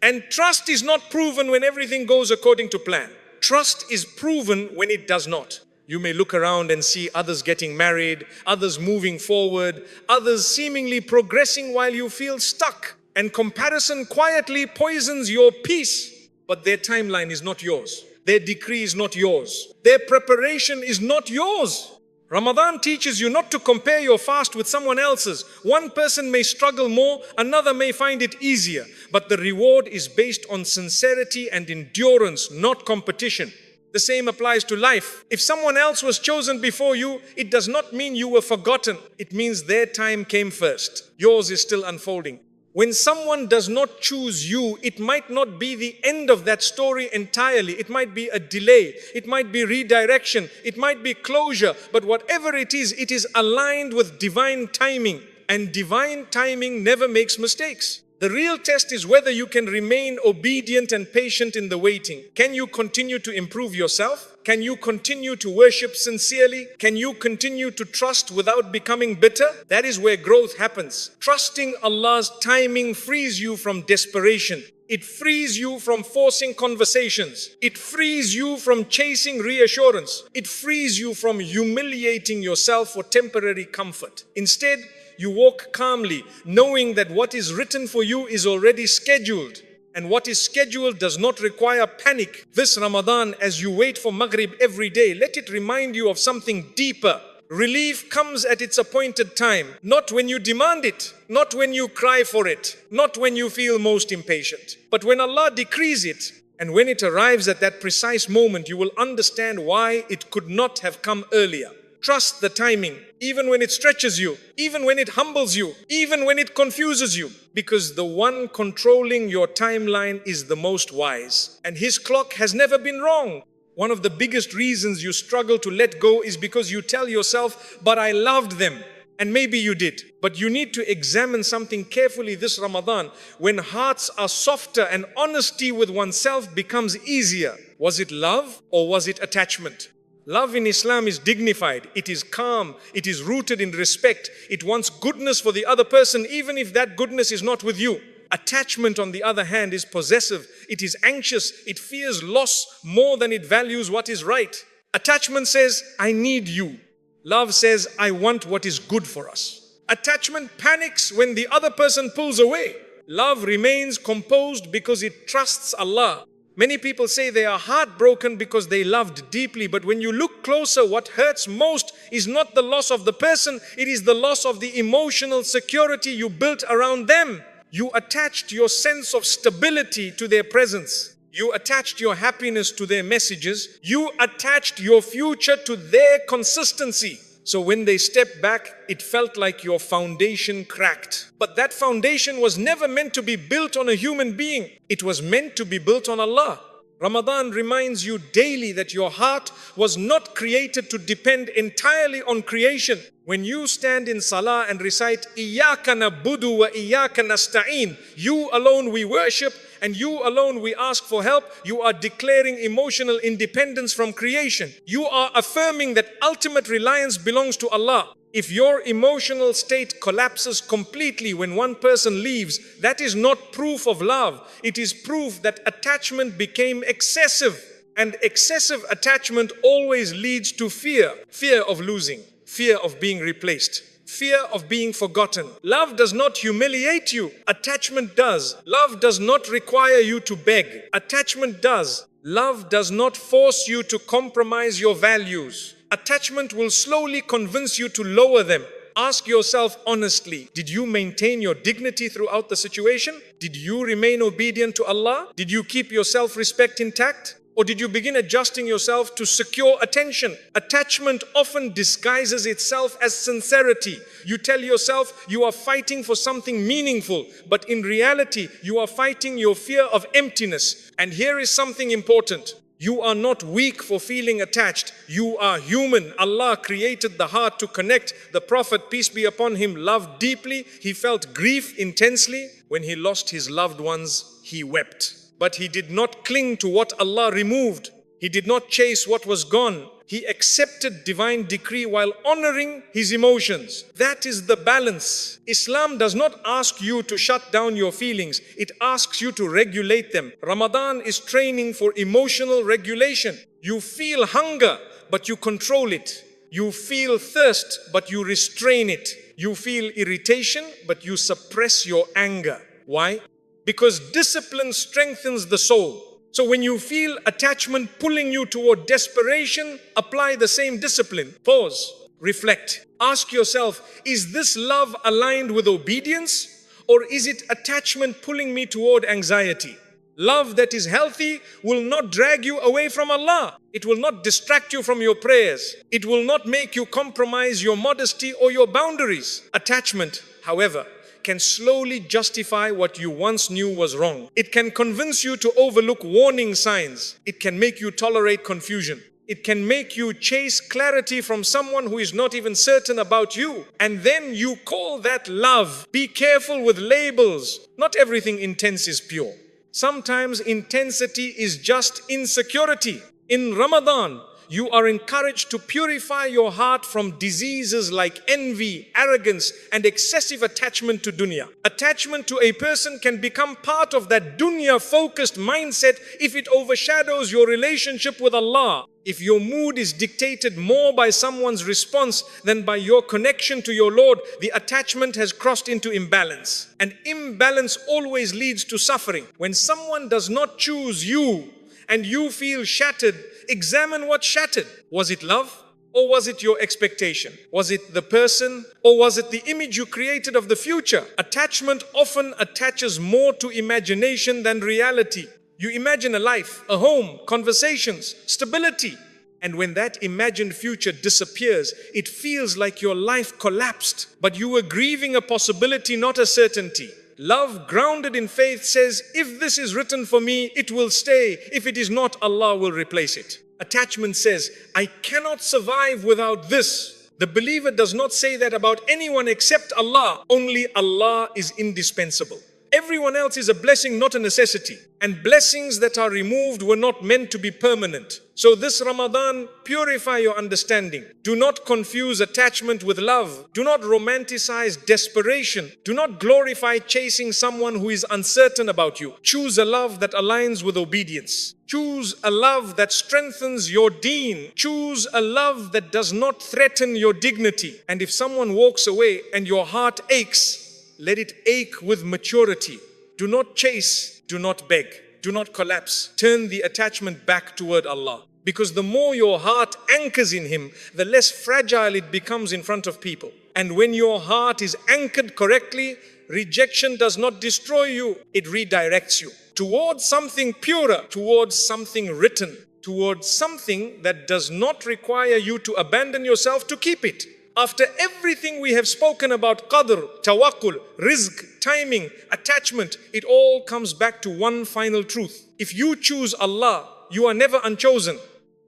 And trust is not proven when everything goes according to plan. Trust is proven when it does not. You may look around and see others getting married, others moving forward, others seemingly progressing while you feel stuck. And comparison quietly poisons your peace. But their timeline is not yours. Their decree is not yours. Their preparation is not yours. Ramadan teaches you not to compare your fast with someone else's. One person may struggle more, another may find it easier. But the reward is based on sincerity and endurance, not competition. The same applies to life. If someone else was chosen before you, it does not mean you were forgotten. It means their time came first. Yours is still unfolding. When someone does not choose you, it might not be the end of that story entirely. It might be a delay. It might be redirection. It might be closure. But whatever it is aligned with divine timing. And divine timing never makes mistakes. The real test is whether you can remain obedient and patient in the waiting. Can you continue to improve yourself? Can you continue to worship sincerely? Can you continue to trust without becoming bitter? That is where growth happens. Trusting Allah's timing frees you from desperation. It frees you from forcing conversations. It frees you from chasing reassurance. It frees you from humiliating yourself for temporary comfort. Instead, you walk calmly, knowing that what is written for you is already scheduled. And what is scheduled does not require panic. This Ramadan, as you wait for Maghrib every day, let it remind you of something deeper. Relief comes at its appointed time, not when you demand it, not when you cry for it, not when you feel most impatient, but when Allah decrees it. And when it arrives at that precise moment, you will understand why it could not have come earlier. Trust the timing, even when it stretches you, even when it humbles you, even when it confuses you, because the one controlling your timeline is the most wise, and his clock has never been wrong. One of the biggest reasons you struggle to let go is because you tell yourself, but I loved them. And maybe you did. But you need to examine something carefully this Ramadan. When hearts are softer and honesty with oneself becomes easier. Was it love or was it attachment? Love in Islam is dignified, it is calm, it is rooted in respect. It wants goodness for the other person even if that goodness is not with you. Attachment, on the other hand, is possessive, it is anxious, it fears loss more than it values what is right. Attachment says, I need you. Love says, I want what is good for us. Attachment panics when the other person pulls away. Love remains composed because it trusts Allah. Many people say they are heartbroken because they loved deeply, but when you look closer, what hurts most is not the loss of the person, it is the loss of the emotional security you built around them. You attached your sense of stability to their presence. You attached your happiness to their messages. You attached your future to their consistency. So when they stepped back, it felt like your foundation cracked. But that foundation was never meant to be built on a human being. It was meant to be built on Allah. Ramadan reminds you daily that your heart was not created to depend entirely on creation. When you stand in salah and recite, Iyyaka na'budu wa iyyaka nasta'in, you alone we worship and you alone we ask for help, you are declaring emotional independence from creation. You are affirming that ultimate reliance belongs to Allah. If your emotional state collapses completely when one person leaves, that is not proof of love. It is proof that attachment became excessive. And excessive attachment always leads to fear. Fear of losing, fear of being replaced, fear of being forgotten. Love does not humiliate you. Attachment does. Love does not require you to beg. Attachment does. Love does not force you to compromise your values. Attachment will slowly convince you to lower them. Ask yourself honestly, did you maintain your dignity throughout the situation? Did you remain obedient to Allah? Did you keep your self-respect intact? Or did you begin adjusting yourself to secure attention? Attachment often disguises itself as sincerity. You tell yourself you are fighting for something meaningful, but in reality, you are fighting your fear of emptiness. And here is something important. You are not weak for feeling attached. You are human. Allah created the heart to connect. The Prophet, peace be upon him, loved deeply. He felt grief intensely. When he lost his loved ones, he wept. But he did not cling to what Allah removed. He did not chase what was gone. He accepted divine decree while honoring his emotions. That is the balance. Islam does not ask you to shut down your feelings. It asks you to regulate them. Ramadan is training for emotional regulation. You feel hunger, but you control it. You feel thirst, but you restrain it. You feel irritation, but you suppress your anger. Why? Because discipline strengthens the soul. So when you feel attachment pulling you toward desperation, apply the same discipline. Pause, reflect. Ask yourself, is this love aligned with obedience? Or is it attachment pulling me toward anxiety? Love that is healthy will not drag you away from Allah. It will not distract you from your prayers. It will not make you compromise your modesty or your boundaries. Attachment, however, can slowly justify what you once knew was wrong. It can convince you to overlook warning signs. It can make you tolerate confusion. It can make you chase clarity from someone who is not even certain about you. And then you call that love. Be careful with labels. Not everything intense is pure. Sometimes intensity is just insecurity. In Ramadan, you are encouraged to purify your heart from diseases like envy, arrogance, and excessive attachment to dunya. Attachment to a person can become part of that dunya-focused mindset if it overshadows your relationship with Allah. If your mood is dictated more by someone's response than by your connection to your Lord, the attachment has crossed into imbalance. And imbalance always leads to suffering. When someone does not choose you and you feel shattered, examine what shattered. Was it love? Or was it your expectation? Was it the person? Or was it the image you created of the future? Attachment often attaches more to imagination than reality. You imagine a life, a home, conversations, stability. And when that imagined future disappears, it feels like your life collapsed. But you were grieving a possibility, not a certainty. Love grounded in faith says, if this is written for me, it will stay. If it is not, Allah will replace it. Attachment says, I cannot survive without this. The believer does not say that about anyone except Allah. Only Allah is indispensable. Everyone else is a blessing, not a necessity. And blessings that are removed were not meant to be permanent. So this Ramadan, purify your understanding. Do not confuse attachment with love. Do not romanticize desperation. Do not glorify chasing someone who is uncertain about you. Choose a love that aligns with obedience. Choose a love that strengthens your deen. Choose a love that does not threaten your dignity. And if someone walks away and your heart aches, let it ache with maturity. Do not chase, do not beg, do not collapse. Turn the attachment back toward Allah. Because the more your heart anchors in Him, the less fragile it becomes in front of people. And when your heart is anchored correctly, rejection does not destroy you, it redirects you towards something purer, towards something written, towards something that does not require you to abandon yourself to keep it. After everything we have spoken about Qadr, Tawakkul, Rizq, timing, attachment, it all comes back to one final truth. If you choose Allah, you are never unchosen.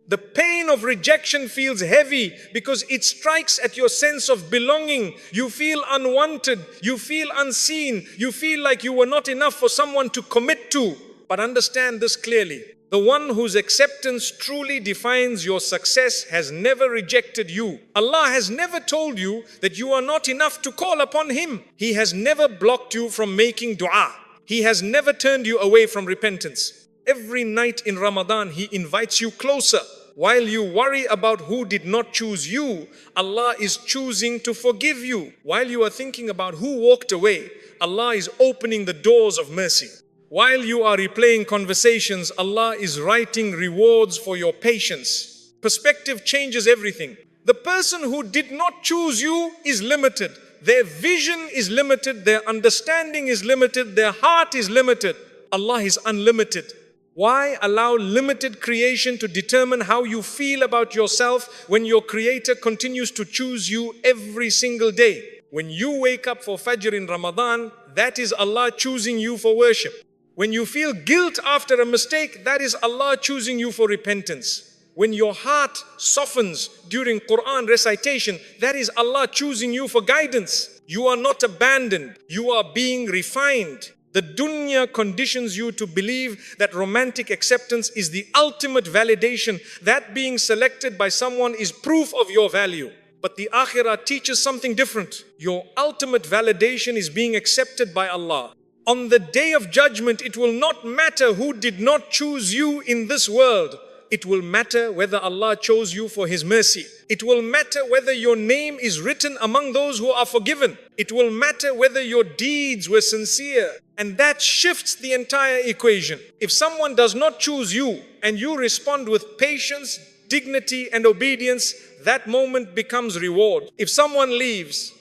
The pain of rejection feels heavy because it strikes at your sense of belonging. You feel unwanted, you feel unseen, you feel like you were not enough for someone to commit to. But understand this clearly. The one whose acceptance truly defines your success has never rejected you. Allah has never told you that you are not enough to call upon Him. He has never blocked you from making dua. He has never turned you away from repentance. Every night in Ramadan, He invites you closer. While you worry about who did not choose you, Allah is choosing to forgive you. While you are thinking about who walked away, Allah is opening the doors of mercy. While you are replaying conversations, Allah is writing rewards for your patience. Perspective changes everything. The person who did not choose you is limited. Their vision is limited. Their understanding is limited. Their heart is limited. Allah is unlimited. Why allow limited creation to determine how you feel about yourself when your Creator continues to choose you every single day? When you wake up for Fajr in Ramadan, that is Allah choosing you for worship. When you feel guilt after a mistake, that is Allah choosing you for repentance. When your heart softens during Quran recitation, that is Allah choosing you for guidance. You are not abandoned, you are being refined. The dunya conditions you to believe that romantic acceptance is the ultimate validation. That being selected by someone is proof of your value. But the akhirah teaches something different. Your ultimate validation is being accepted by Allah. On the day of judgment, it will not matter who did not choose you in this world. It will matter whether Allah chose you for His mercy. It will matter whether your name is written among those who are forgiven. It will matter whether your deeds were sincere. And that shifts the entire equation. If someone does not choose you and you respond with patience, dignity and obedience, that moment becomes reward. If someone leaves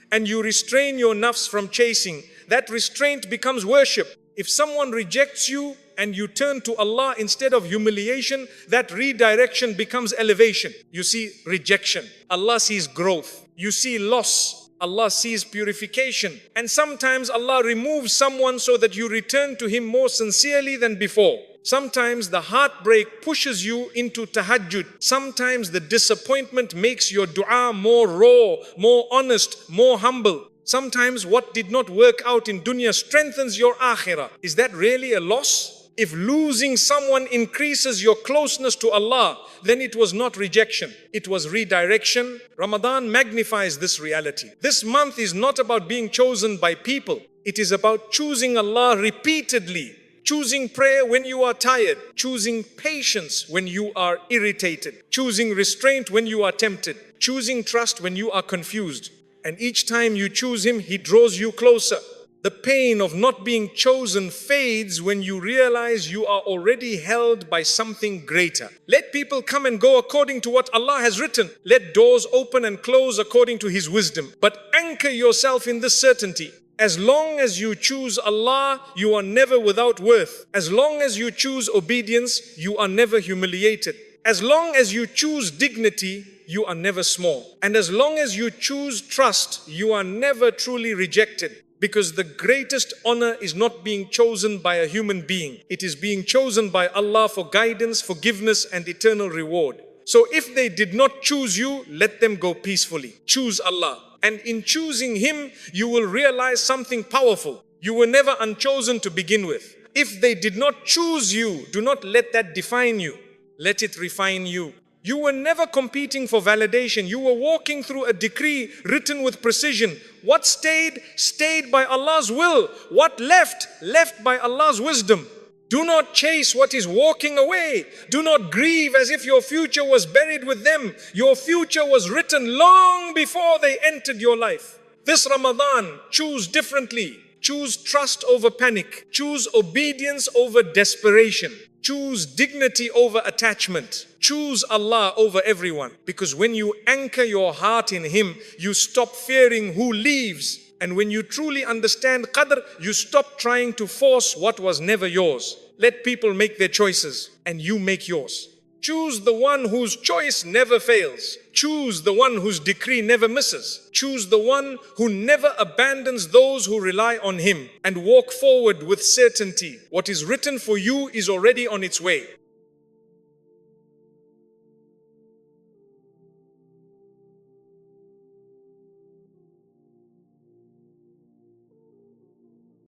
and you restrain your nafs from chasing, that restraint becomes worship. If someone rejects you and you turn to Allah instead of humiliation, that redirection becomes elevation. You see rejection, Allah sees growth. You see loss, Allah sees purification. And sometimes Allah removes someone so that you return to Him more sincerely than before. Sometimes the heartbreak pushes you into tahajjud. Sometimes the disappointment makes your dua more raw, more honest, more humble. Sometimes what did not work out in dunya strengthens your akhirah. Is that really a loss? If losing someone increases your closeness to Allah, then it was not rejection, it was redirection. Ramadan magnifies this reality. This month is not about being chosen by people. It is about choosing Allah repeatedly. Choosing prayer when you are tired, choosing patience when you are irritated, choosing restraint when you are tempted, choosing trust when you are confused. And each time you choose Him, He draws you closer. The pain of not being chosen fades when you realize you are already held by something greater. Let people come and go according to what Allah has written. Let doors open and close according to His wisdom. But anchor yourself in this certainty. As long as you choose Allah, you are never without worth. As long as you choose obedience, you are never humiliated. As long as you choose dignity, you are never small. And as long as you choose trust, you are never truly rejected. Because the greatest honor is not being chosen by a human being. It is being chosen by Allah for guidance, forgiveness, and eternal reward. So if they did not choose you, let them go peacefully. Choose Allah. And in choosing Him, you will realize something powerful. You were never unchosen to begin with. If they did not choose you, do not let that define you. Let it refine you. You were never competing for validation. You were walking through a decree written with precision. What stayed, stayed by Allah's will. What left, left by Allah's wisdom. Do not chase what is walking away. Do not grieve as if your future was buried with them. Your future was written long before they entered your life. This Ramadan, choose differently. Choose trust over panic. Choose obedience over desperation. Choose dignity over attachment. Choose Allah over everyone. Because when you anchor your heart in Him, you stop fearing who leaves. And when you truly understand Qadr, you stop trying to force what was never yours. Let people make their choices and you make yours. Choose the one whose choice never fails. Choose the one whose decree never misses. Choose the one who never abandons those who rely on Him. And walk forward with certainty. What is written for you is already on its way.